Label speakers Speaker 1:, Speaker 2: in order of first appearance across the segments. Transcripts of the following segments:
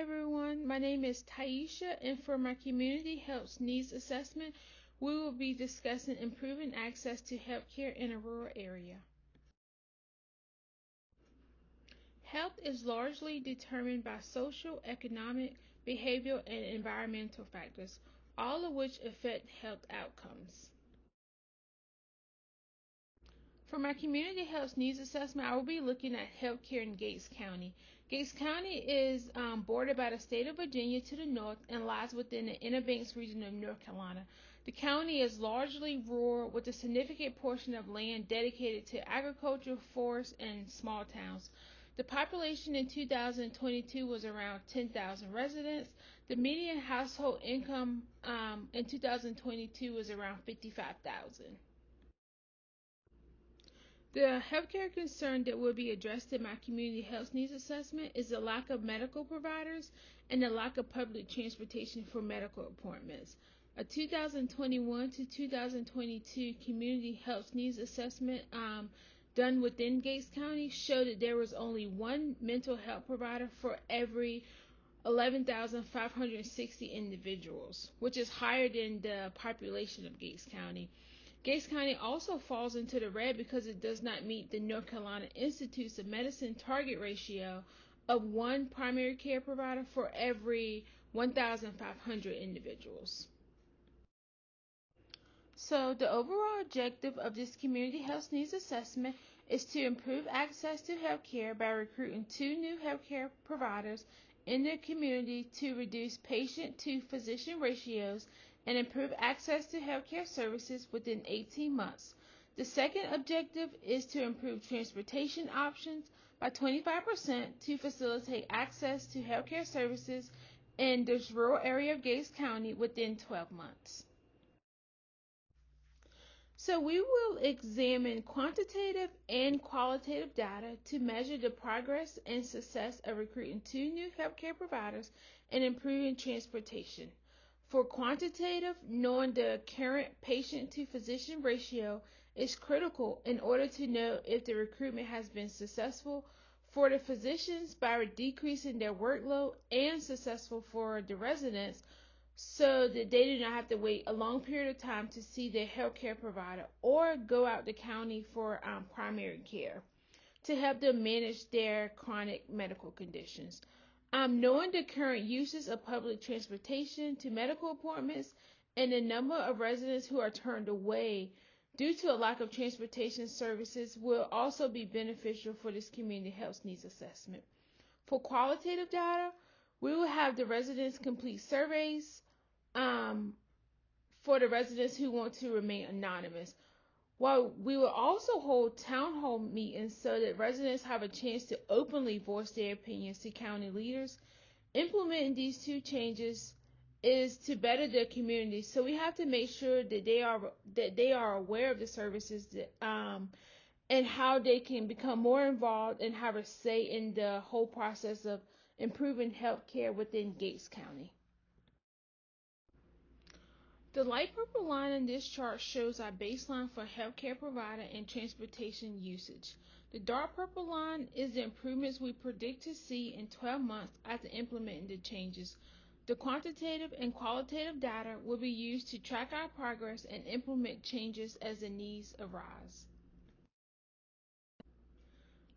Speaker 1: everyone, my name is Taisha, and for my Community Health Needs Assessment, we will be discussing improving access to healthcare in a rural area. Health is largely determined by social, economic, behavioral, and environmental factors, all of which affect health outcomes. For my Community Health Needs Assessment, I will be looking at healthcare in Gates County. Gates County is bordered by the state of Virginia to the north and lies within the Inner Banks region of North Carolina. The county is largely rural with a significant portion of land dedicated to agriculture, forests, and small towns. The population in 2022 was around 10,000 residents. The median household income in 2022 was around 55,000. The healthcare concern that will be addressed in my Community Health Needs Assessment is the lack of medical providers and the lack of public transportation for medical appointments. A 2021 to 2022 Community Health Needs Assessment done within Gates County showed that there was only one mental health provider for every 11,560 individuals, which is higher than the population of Gates County. Gates County also falls into the red because it does not meet the North Carolina Institutes of Medicine target ratio of one primary care provider for every 1,500 individuals. So the overall objective of this Community Health Needs Assessment is to improve access to health care by recruiting 2 new healthcare providers in their community to reduce patient to physician ratios and improve access to healthcare services within 18 months. The second objective is to improve transportation options by 25% to facilitate access to healthcare services in this rural area of Gates County within 12 months. So we will examine quantitative and qualitative data to measure the progress and success of recruiting 2 new healthcare providers and improving transportation. For quantitative, knowing the current patient to physician ratio is critical in order to know if the recruitment has been successful for the physicians by decreasing their workload and successful for the residents so that they do not have to wait a long period of time to see their healthcare provider or go out the county for primary care to help them manage their chronic medical conditions. Knowing the current uses of public transportation to medical appointments and the number of residents who are turned away due to a lack of transportation services will also be beneficial for this Community Health Needs Assessment. For qualitative data, we will have the residents complete surveys for the residents who want to remain anonymous. While we will also hold town hall meetings so that residents have a chance to openly voice their opinions to county leaders. Implementing these 2 changes is to better their community, so we have to make sure that they are aware of the services that, and how they can become more involved and have a say in the whole process of improving health care within Gates County. The light purple line in this chart shows our baseline for healthcare provider and transportation usage. The dark purple line is the improvements we predict to see in 12 months after implementing the changes. The quantitative and qualitative data will be used to track our progress and implement changes as the needs arise.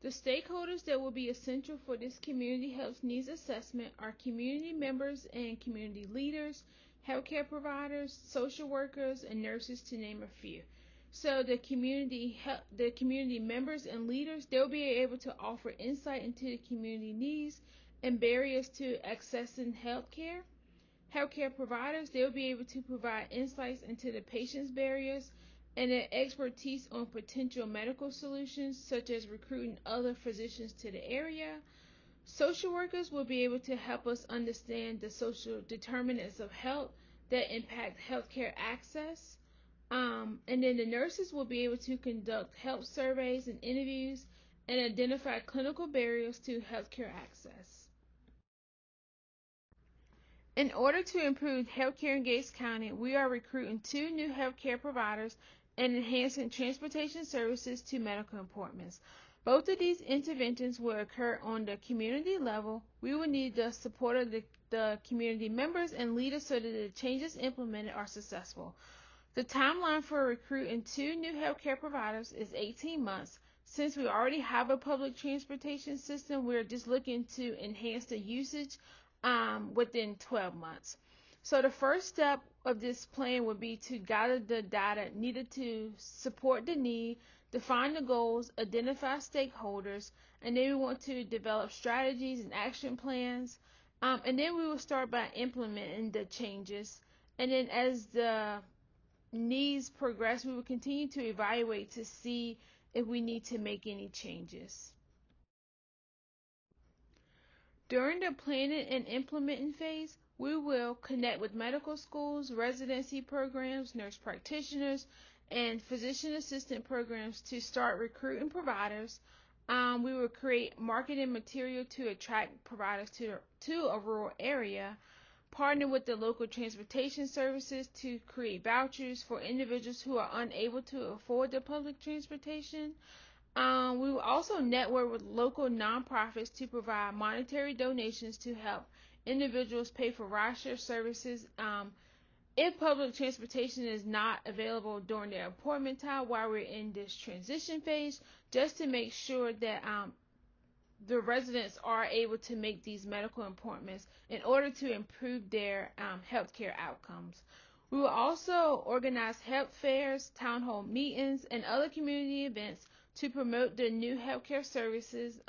Speaker 1: The stakeholders that will be essential for this Community Health Needs Assessment are community members and community leaders, healthcare providers, social workers, and nurses, to name a few. So the community members and leaders, they'll be able to offer insight into the community needs and barriers to accessing healthcare. Healthcare providers, they'll be able to provide insights into the patient's barriers and their expertise on potential medical solutions, such as recruiting other physicians to the area. Social workers will be able to help us understand the social determinants of health that impact healthcare access. And then the nurses will be able to conduct health surveys and interviews and identify clinical barriers to healthcare access. In order to improve healthcare in Gates County, we are recruiting 2 new healthcare providers and enhancing transportation services to medical appointments. Both of these interventions will occur on the community level. We will need the support of the community members and leaders so that the changes implemented are successful. The timeline for recruiting 2 new healthcare providers is 18 months. Since we already have a public transportation system, we're just looking to enhance the usage within 12 months. So the first step of this plan would be to gather the data needed to support the need, define the goals, identify stakeholders, and then we want to develop strategies and action plans. And then we will start by implementing the changes. And then as the needs progress, we will continue to evaluate to see if we need to make any changes. During the planning and implementing phase, we will connect with medical schools, residency programs, nurse practitioners, and physician assistant programs to start recruiting providers. We will create marketing material to attract providers to a rural area, partner with the local transportation services to create vouchers for individuals who are unable to afford the public transportation. We will also network with local nonprofits to provide monetary donations to help individuals pay for rideshare services if public transportation is not available during their appointment time while we're in this transition phase, just to make sure that the residents are able to make these medical appointments in order to improve their healthcare outcomes. We will also organize health fairs, town hall meetings, and other community events to promote the new healthcare services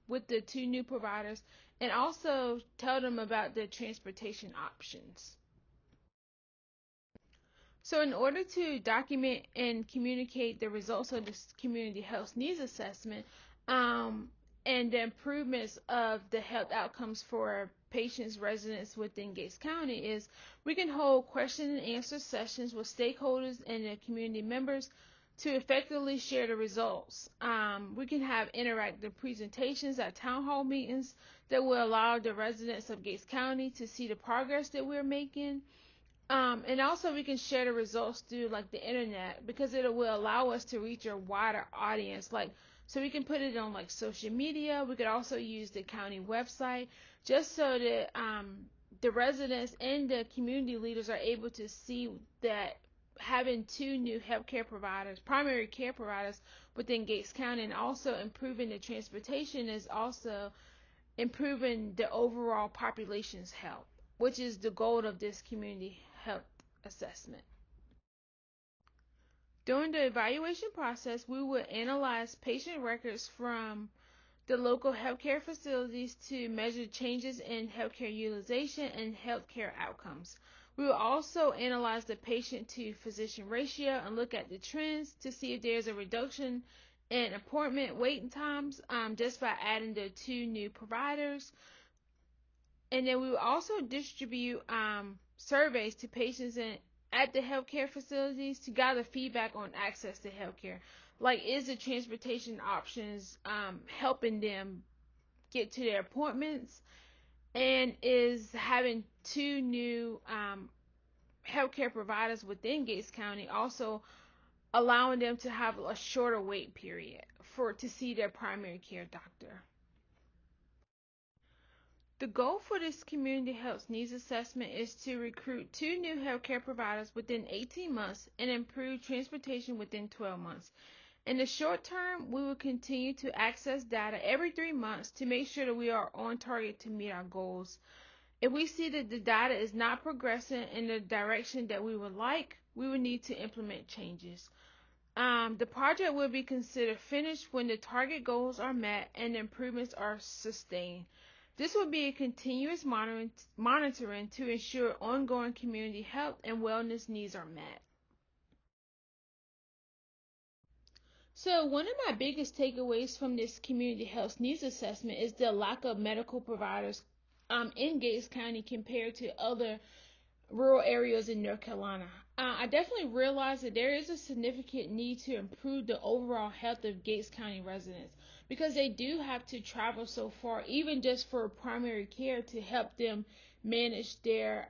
Speaker 1: with the 2 new providers, and also tell them about the transportation options. So in order to document and communicate the results of this community health needs assessment and the improvements of the health outcomes for patients, residents within Gates County, is we can hold question and answer sessions with stakeholders and the community members to effectively share the results. We can have interactive presentations at town hall meetings that will allow the residents of Gates County to see the progress that we're making. And also we can share the results through like the internet, because it will allow us to reach a wider audience. So we can put it on like social media. We could also use the county website, just so that the residents and the community leaders are able to see that having 2 new healthcare providers, primary care providers within Gates County, and also improving the transportation is also improving the overall population's health, which is the goal of this community health assessment. During the evaluation process, we will analyze patient records from the local healthcare facilities to measure changes in healthcare utilization and healthcare outcomes. We will also analyze the patient to physician ratio and look at the trends to see if there's a reduction in appointment waiting times just by adding the 2 new providers. And then we will also distribute surveys to patients at the healthcare facilities to gather feedback on access to healthcare. Like, is the transportation options helping them get to their appointments? And is having 2 new healthcare providers within Gates County also allowing them to have a shorter wait period to see their primary care doctor? The goal for this community health needs assessment is to recruit 2 new healthcare providers within 18 months and improve transportation within 12 months. In the short term, we will continue to access data every 3 months to make sure that we are on target to meet our goals. If we see that the data is not progressing in the direction that we would like, we will need to implement changes. The project will be considered finished when the target goals are met and the improvements are sustained. This will be a continuous monitoring to ensure ongoing community health and wellness needs are met. So one of my biggest takeaways from this community health needs assessment is the lack of medical providers in Gates County compared to other rural areas in North Carolina. I definitely realized that there is a significant need to improve the overall health of Gates County residents, because they do have to travel so far, even just for primary care, to help them manage their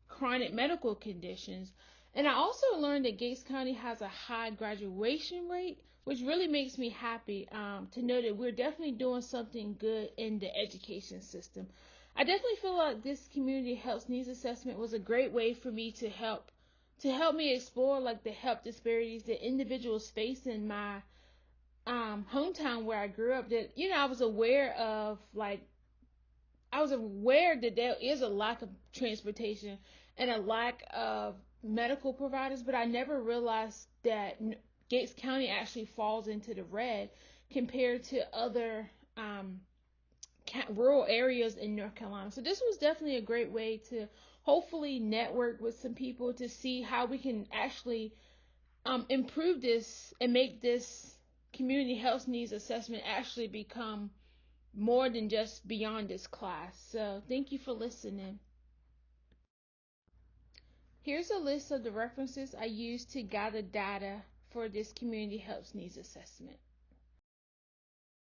Speaker 1: chronic medical conditions. And I also learned that Gates County has a high graduation rate, which really makes me happy to know that we're definitely doing something good in the education system. I definitely feel like this community health needs assessment was a great way for me to help me explore like the health disparities that individuals face in my hometown where I grew up. That I was aware that there is a lack of transportation and a lack of medical providers, but I never realized that Gates County actually falls into the red compared to other rural areas in North Carolina. So this was definitely a great way to hopefully network with some people to see how we can actually improve this and make this community health needs assessment actually become more than just beyond this class. So thank you for listening. Here's a list of the references I used to gather data for this community health needs assessment.